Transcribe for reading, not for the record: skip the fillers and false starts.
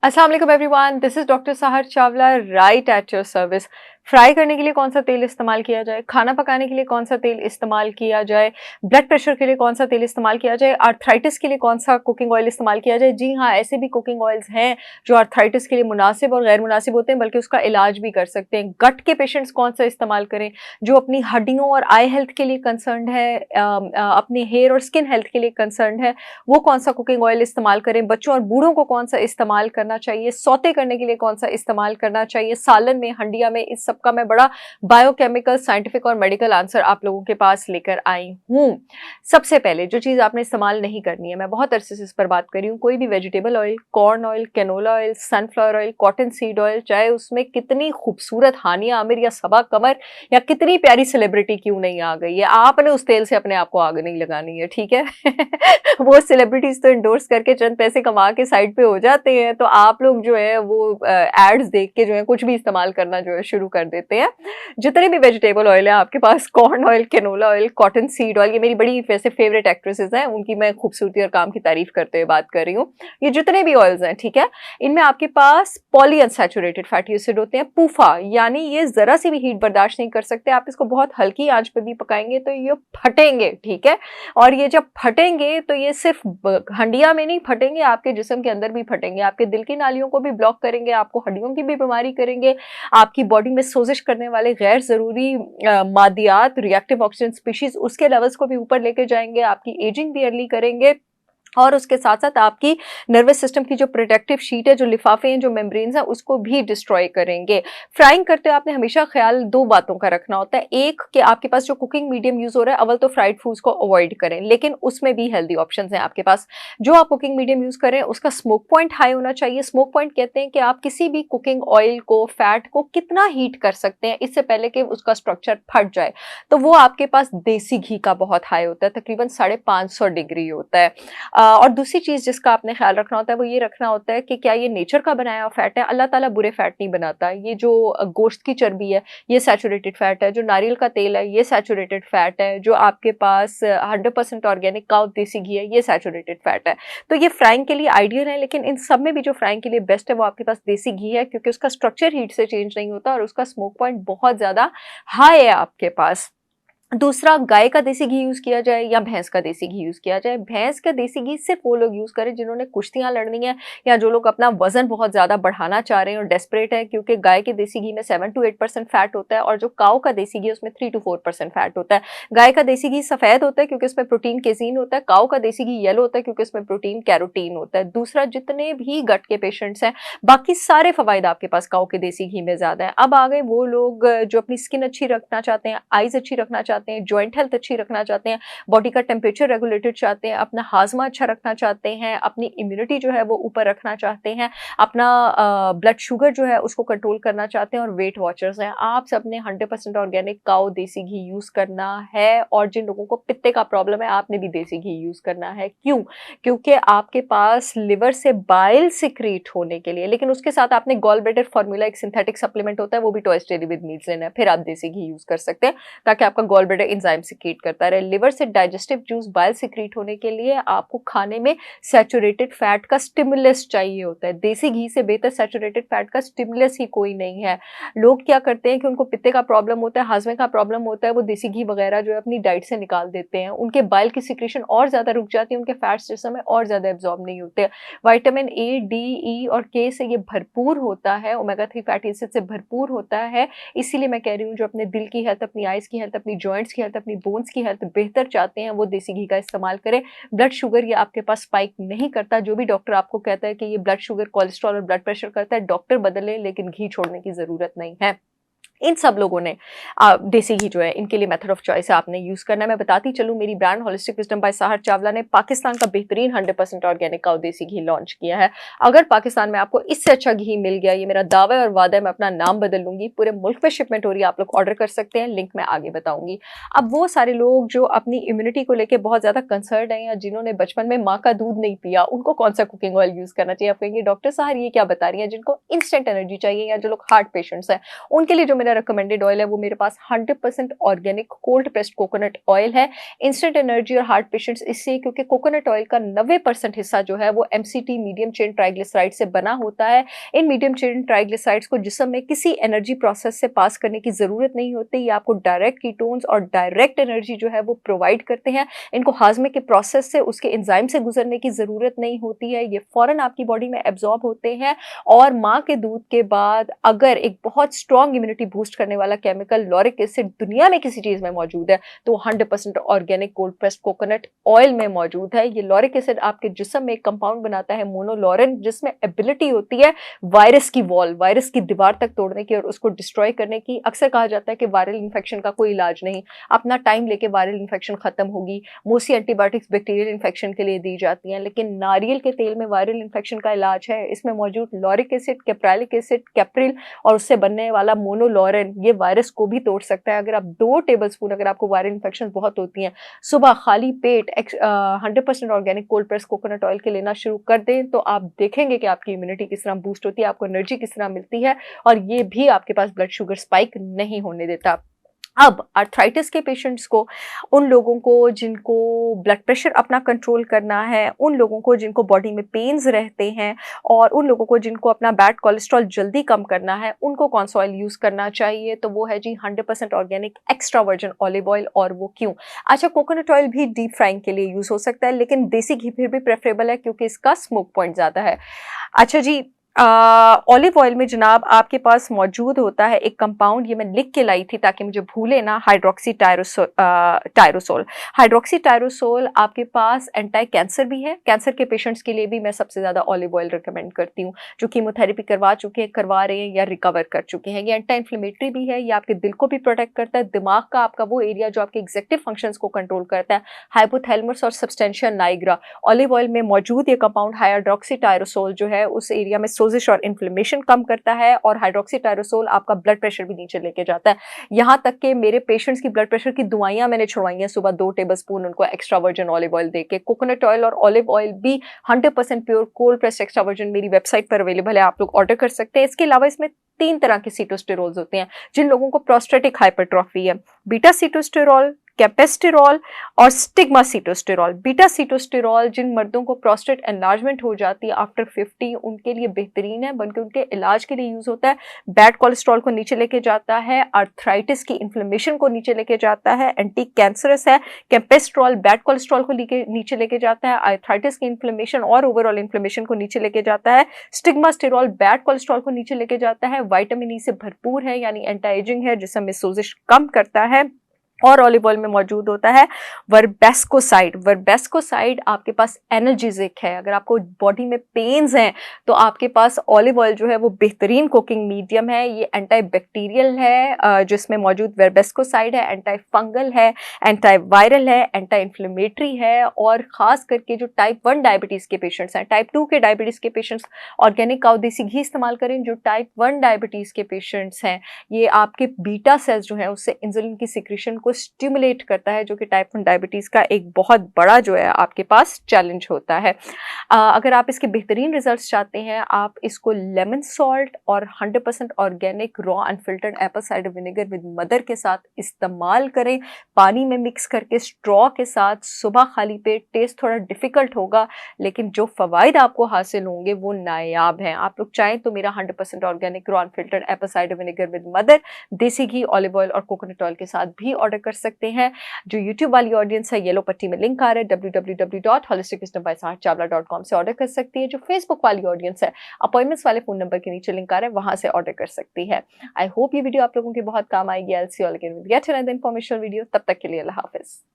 अस्सलाम वालेकुम everyone, this is doctor सहर Chawla right at your service. Fry करने के लिए कौन सा तेल इस्तेमाल किया जाए, खाना पकाने के लिए कौन सा तेल इस्तेमाल किया जाए, ब्लड प्रेशर के लिए कौन सा तेल इस्तेमाल किया जाए, आर्थराइटिस के लिए कौन सा कुकिंग ऑयल इस्तेमाल किया जाए। जी हाँ, ऐसे भी कुकिंग ऑयल्स हैं जो आर्थराइटिस के लिए मुनासिब और गैर मुनासिब होते हैं, बल्कि उसका इलाज भी कर सकते हैं। गट के पेशेंट्स कौन सा इस्तेमाल करें, जो अपनी हड्डियों और आई हेल्थ के लिए कंसर्न है, अपने हेयर और स्किन हेल्थ के लिए कंसर्न है, वो कौन सा कुकिंग ऑयल इस्तेमाल करें। बच्चों और बूढ़ों को कौन सा इस्तेमाल करना चाहिए, सौते करने के लिए कौन सा इस्तेमाल करना चाहिए, सालन में, हंडिया में, इस सब का मैं बड़ा बायोकेमिकल, साइंटिफिक और मेडिकल आंसर आप लोगों के पास लेकर आई हूँ। सबसे पहले जो चीज़ आपने इस्तेमाल नहीं करनी है, मैं बहुत अरसे से इस पर बात कर रही हूँ, कोई भी vegetable oil, corn oil, canola oil, sunflower oil, cotton seed oil, चाहे उसमें कितनी खूबसूरत हानिया आमिर या सबा कमर या कितनी प्यारी सेलिब्रिटी क्यों नहीं आ गई है, आपने उस तेल से अपने आप को आग नहीं लगानी है, ठीक है। वो सेलिब्रिटीज तो इंडोर्स करके चंद पैसे कमा के साइड पे हो जाते हैं, तो आप लोग जो है वो एड्स देख के जो है कुछ भी इस्तेमाल करना जो है शुरू कर देते हैं। जितने भी वेजिटेबल ऑयल है आपके पास, corn oil, canola oil, cotton seed oil, ये मेरी बड़ी वैसे फेवरेट एक्ट्रेसेस हैं, उनकी मैं खूबसूरती और काम की तारीफ करते हुए बात कर रही हूँ। ये जितने भी ऑयल्स हैं, ठीक है, इनमें आपके पास पॉली अनसैचुरेटेड फैटी एसिड होते हैं, पूफा, यानी ये जरा सी भी हीट बर्दाश्त नहीं कर सकते। आप इसको बहुत हल्की आंच पे भी पकाएंगे तो ये फटेंगे, ठीक है। और ये जब फटेंगे तो ये सिर्फ हंडिया में नहीं फटेंगे, आपके जिस्म के अंदर भी फटेंगे, आपके दिल की नालियों को भी ब्लॉक करेंगे, आपको हड्डियों की भी बीमारी करेंगे, आपकी बॉडी में सोजिश करने वाले गैर जरूरी मादियात, रिएक्टिव ऑक्सीजन स्पीशीज, उसके लेवल्स को भी ऊपर लेके जाएंगे, आपकी एजिंग भी अर्ली करेंगे, और उसके साथ साथ आपकी नर्वस सिस्टम की जो प्रोटेक्टिव शीट है, जो लिफाफे हैं, जो मेम्ब्रेन्स हैं, उसको भी डिस्ट्रॉय करेंगे। फ्राइंग करते हुए आपने हमेशा ख्याल दो बातों का रखना होता है। एक, कि आपके पास जो कुकिंग मीडियम यूज हो रहा है, अव्वल तो फ्राइड फूड्स को अवॉइड करें, लेकिन उसमें भी हेल्दी ऑप्शंस हैं आपके पास। जो आप कुकिंग मीडियम यूज करें उसका स्मोक पॉइंट हाई होना चाहिए। स्मोक पॉइंट कहते हैं कि आप किसी भी कुकिंग ऑयल को, फैट को कितना हीट कर सकते हैं इससे पहले कि उसका स्ट्रक्चर फट जाए। तो वो आपके पास देसी घी का बहुत हाई होता है, तकरीबन 550 डिग्री होता है। और दूसरी चीज़ जिसका आपने ख्याल रखना होता है वो ये रखना होता है कि क्या ये नेचर का बनाया हुआ फैट है। अल्लाह ताला बुरे फैट नहीं बनाता। ये जो गोश्त की चर्बी है ये सैचुरेटेड फैट है, जो नारियल का तेल है ये सैचुरेटेड फैट है, जो आपके पास 100% ऑर्गेनिक काउ देसी घी है ये सैचुरेटेड फैट है। तो ये फ्राइंग के लिए आइडियल है, लेकिन इन सब में भी जो फ्राइंग के लिए बेस्ट है वो आपके पास देसी घी है, क्योंकि उसका स्ट्रक्चर हीट से चेंज नहीं होता और उसका स्मोक पॉइंट बहुत ज़्यादा हाई है आपके पास। दूसरा, गाय का देसी घी यूज किया जाए या भैंस का देसी घी यूज किया जाए। भैंस का देसी घी सिर्फ वो लोग यूज करें जिन्होंने कुश्तियां लड़नी है, या जो लोग अपना वजन बहुत ज्यादा बढ़ाना चाह रहे हैं और डेस्परेट है, क्योंकि गाय के देसी घी में 7 to 8% फैट होता है, और जो काऊ का देसी घी है उसमें 3 to 4% फैट होता है। गाय का देसी घी सफेद होता है क्योंकि उसमें प्रोटीन केजीन होता है, काऊ का देसी घी येलो होता है क्योंकि उसमें प्रोटीन कैरोटीन होता है। दूसरा, जितने भी गट के पेशेंट्स हैं, बाकी सारे फवायद आपके पास काऊ के देसी घी में ज्यादा है। अब आ गए वो लोग जो अपनी स्किन अच्छी रखना चाहते हैं, आईज अच्छी रखना चाहते हैं, जॉइंट हेल्थ अच्छी रखना चाहते हैं, बॉडी का टेम्परेचर रेगुलेटेड चाहते हैं, अपना हाजमा अच्छा रखना चाहते हैं, अपनी इम्यूनिटी जो है वो ऊपर रखना चाहते हैं, अपना ब्लड शुगर जो है उसको कंट्रोल करना चाहते हैं, और वेट वॉचर्स हैं, आप सबने 100% ऑर्गेनिक काऊ देसी घी यूज करना है। और जिन लोगों को पित्ते का प्रॉब्लम है आपने भी देसी घी यूज करना है। क्यों? क्योंकि आपके पास लिवर से बाइल सिक्रीट होने के लिए, लेकिन उसके साथ आपने गॉल ब्लैडर फॉर्मूला, एक सिंथेटिक सप्लीमेंट होता है, वो भी टॉयज डेली विद मील्स लेना है, फिर आप देसी घी यूज कर सकते हैं, ताकि आपका गॉल ब्लैडर एंजाइम सिक्रीट करता रहे। लिवर से डाइजेस्टिव जूस बाइल सिक्रीट होने के लिए आपको खाने में सैचुरेटेड फैट का स्टिमुलस चाहिए होता है। देसी घी से बेहतर सैचुरेटेड फैट का स्टिमुलस ही कोई नहीं है। लोग क्या करते हैं कि उनको पित्ते का प्रॉब्लम होता है, हाजमे का प्रॉब्लम होता है, वो देसी घी वगैरह जो है अपनी डाइट से निकाल देते हैं, उनके बाइल की सिक्रीशन और ज्यादा रुक जाती है, उनके फैट्स जिस्म में और ज्यादा एब्जॉर्ब नहीं होते। विटामिन ए, डी, ई और के से ये भरपूर होता है, ओमेगा 3 फैटी एसिड से भरपूर होता है। इसीलिए मैं कह रही हूँ, जो अपने दिल की हेल्थ, अपनी आइज की हेल्थ, अपनी जॉइंट्स की हेल्थ, अपनी बोन्स की हेल्थ बेहतर चाहते हैं, वो देसी घी का इस्तेमाल करें। ब्लड शुगर ये आपके पास स्पाइक नहीं करता। जो भी डॉक्टर आपको कहता है कि ये ब्लड शुगर, कोलेस्ट्रॉल और ब्लड प्रेशर करता है, डॉक्टर बदले, लेकिन घी छोड़ने की जरूरत नहीं है। इन सब लोगों ने देसी घी जो है इनके लिए मेथड ऑफ चॉइस है, आपने यूज करना है। मैं बताती चलूँ, मेरी ब्रांड होलिस्टिक विजडम बाय सहर चावला ने पाकिस्तान का बेहतरीन 100% ऑर्गेनिक काऊ देसी घी लॉन्च किया है। अगर पाकिस्तान में आपको इससे अच्छा घी मिल गया, ये मेरा दावा और वादा है, मैं अपना नाम बदल लूंगी, पूरे मुल्क में शिपमेंट हो रही है, आप लोग ऑर्डर कर सकते हैं, लिंक मैं आगे बताऊंगी। अब वो सारे लोग जो अपनी इम्यूनिटी को लेकर बहुत ज्यादा कंसर्न है, या जिन्होंने बचपन में माँ का दूध नहीं पिया, उनको कौन सा कुकिंग ऑयल यूज करना चाहिए? आप कहेंगे डॉक्टर सहर ये क्या बता रही है, जिनको इंस्टेंट एनर्जी चाहिए, या जो लोग हार्ट पेशेंट्स हैं, उनके लिए जो मेरा रिकमेंडेड ऑयल है वो मेरे पास 100% organic cold pressed coconut oil है। इंस्टेंट एनर्जी और हार्ट पेशेंट्स इससे, क्योंकि कोकोनट ऑयल का 90% हिस्सा जो है वो एमसीटी मीडियम चेन ट्राइग्लिसराइड से बना होता है। इन मीडियम चेन ट्राइग्लिसराइड्स को जिस्म में किसी एनर्जी प्रोसेस से पास करने की जरूरत नहीं होती। ये आपको डायरेक्ट कीटोन्स और डायरेक्ट एनर्जी जो है वो प्रोवाइड करते हैं। इनको हाजमे के प्रोसेस से, उसके एंजाइम से गुजरने की जरूरत नहीं होती है। ये फौरन आपकी बॉडी में एब्जॉर्ब होते हैं और माँ के दूध के बाद अगर एक बहुत स्ट्रॉन्ग इम्यूनिटी बूस्ट करने वाला केमिकल लॉरिक एसिड दुनिया में किसी चीज में मौजूद है तो 100% organic cold pressed coconut oil में मौजूद है। ये लॉरिक एसिड आपके जिस्म में एक कंपाउंड बनाता है मोनोलॉरेन, जिसमें एबिलिटी होती है वायरस की वॉल, वायरस की दीवार तक तोड़ने की और उसको डिस्ट्रॉय करने की। अक्सर कहा जाता है कि वायरल इन्फेक्शन का कोई इलाज नहीं, अपना टाइम लेके वायरल इन्फेक्शन खत्म होगी। मोस्टली एंटीबायोटिक्स बैक्टीरियल इन्फेक्शन के लिए दी जाती हैं, लेकिन नारियल के तेल में वायरल इन्फेक्शन का इलाज है। इसमें मौजूद लॉरिक एसिड, कैप्रालिक एसिड, कैप्रिल और उससे बनने वाला मोनोलॉरेन ये वायरस को भी तोड़ सकता है। अगर आप 2 टेबलस्पून, अगर आपको वायरल इन्फेक्शन बहुत होती हैं, सुबह खाली पेट 100% organic cold press coconut oil के लेना शुरू कर दें तो आप देखेंगे कि आपकी इम्यूनिटी किस तरह बूस्ट होती है, आपको एनर्जी किस तरह मिलती है और ये भी आपके पास ब्लड शुगर स्पाइक नहीं होने देता। अब आर्थराइटिस के पेशेंट्स को, उन लोगों को जिनको ब्लड प्रेशर अपना कंट्रोल करना है, उन लोगों को जिनको बॉडी में पेन्स रहते हैं और उन लोगों को जिनको अपना बैड कोलेस्ट्रॉल जल्दी कम करना है, उनको कौन सा ऑयल यूज़ करना चाहिए? तो वो है जी 100% organic extra virgin olive oil. और वो क्यों? अच्छा, कोकोनट ऑयल भी डीप फ्राइंग के लिए यूज़ हो सकता है, लेकिन देसी घी फिर भी प्रेफरेबल है क्योंकि इसका स्मोक पॉइंट ज़्यादा है। अच्छा जी, ऑलिव ऑयल में जनाब आपके पास मौजूद होता है एक कंपाउंड, ये मैं लिख के लाई थी ताकि मुझे भूले ना, हाइड्रोक्सी टायरोसोल। हाइड्रोक्सी टायरोसोल आपके पास एंटी कैंसर भी है। कैंसर के पेशेंट्स के लिए भी मैं सबसे ज़्यादा ऑलिव ऑयल रिकमेंड करती हूँ, जो कीमोथेरेपी करवा चुके हैं, करवा रहे हैं या रिकवर कर चुके हैं। ये एंटी इन्फ्लेमेटरी भी है, ये आपके दिल को भी प्रोटेक्ट करता है, दिमाग का आपका वो एरिया जो आपके एग्जेक्टिव फंक्शंस को कंट्रोल करता है, हाइपोथैलेमस और सबस्टेंशिया नाइग्रा। ऑलिव ऑयल में मौजूद ये कंपाउंड हाइड्रोक्सी टायरोसोल जो है उस एरिया में सोजिश और इन्फ्लेमेशन कम करता है और हाइड्रोक्सी टायरोसोल आपका ब्लड प्रेशर भी नीचे लेके जाता है। यहाँ तक कि मेरे पेशेंट्स की ब्लड प्रेशर की दवाइयाँ मैंने छुड़वाई हैं सुबह 2 टेबलस्पून उनको एक्स्ट्रा वर्जिन ऑलिव ऑयल देके। कोकोनट ऑयल और ऑलिव ऑयल भी 100% pure cold pressed extra virgin मेरी वेबसाइट पर अवेलेबल है, आप लोग ऑर्डर कर सकते हैं। इसके अलावा इसमें 3 तरह के सीटोस्टेरोल्स होते हैं जिन लोगों को प्रोस्टेटिक हाइपरट्रॉफी है, बीटा सीटोस्टेरोल, कैपेस्टेरॉल और स्टिग्मा सीटोस्टेरॉल। बीटा सीटोस्टेरॉल जिन मर्दों को प्रोस्टेट एनलार्जमेंट हो जाती है आफ्टर 50 उनके लिए बेहतरीन है, बल्कि उनके इलाज के लिए यूज होता है। बैड कोलेस्ट्रॉल को नीचे लेके जाता है, आर्थराइटिस की इन्फ्लेमेशन को नीचे लेके जाता है, एंटी कैंसरस है। कैपेस्ट्रॉल बैड कोलेस्ट्रॉल को नीचे लेके जाता है, आर्थराइटिस की इन्फ्लेमेशन और ओवरऑल इन्फ्लेमेशन को नीचे लेके जाता है। स्टिग्मास्टेरॉल बैड कोलेस्ट्रॉल को नीचे लेके जाता है, विटामिन ई से भरपूर है यानी एंटी एजिंग है, जिसमें सोजिश कम करता है। और ऑलिव ऑयल में मौजूद होता है वर्बेस्कोसाइड। वर्बेस्कोसाइड आपके पास एनाल्जेसिक है, अगर आपको बॉडी में पेन्स हैं तो आपके पास ऑलिव ऑयल जो है वो बेहतरीन कुकिंग मीडियम है। ये एंटी बैक्टीरियल है, जिसमें मौजूद वर्बेस्कोसाइड है, एंटी फंगल है, एंटी वायरल है, एंटी इन्फ्लेमेटरी है। और खास करके जो टाइप 1 डायबिटीज़ के पेशेंट्स हैं, टाइप 2 के डायबिटीज़ के पेशेंट्स ऑर्गेनिक काऊ देसी घी इस्तेमाल करें। जो टाइप 1 डायबिटीज़ के पेशेंट्स हैं, ये आपके बीटा सेल्स जो है उससे इंसुलिन की सिक्रीशन को स्टिमुलेट करता है, जो कि टाइप 1 डायबिटीज़ का एक बहुत बड़ा जो है आपके पास चैलेंज होता है। अगर आप इसके बेहतरीन रिजल्ट्स चाहते हैं, आप इसको लेमन सॉल्ट और 100% organic raw unfiltered Apple cider vinegar with mother के साथ इस्तेमाल करें, पानी में मिक्स करके स्ट्रॉ के साथ सुबह खाली पेट। टेस्ट थोड़ा डिफिकल्ट होगा लेकिन जो फ़वाइद आपको हासिल होंगे वो नायाब हैं। आप लोग चाहें तो मेरा 100% organic raw unfiltered Apple cider vinegar with mother देसी घी, ऑलिव ऑयल और कोकोनट ऑयल के साथ भी ऑर्डर कर सकते हैं। जो यूट्यूब वाली ऑडियंस है, येलो पट्टी में लिंक आ रहा है, www.holisticwisdombysaharchawla.com से ऑर्डर कर सकती है। जो फेसबुक वाली ऑडियंस है, अपॉइंटमेंट्स वाले फोन नंबर के नीचे लिंक आ रहा है, वहां से ऑर्डर कर सकती है। आई होप ये वीडियो आप लोगों के बहुत काम आएगी। I will see you all again with yet another informational video. तब तक के लिए अल्लाह हाफिज।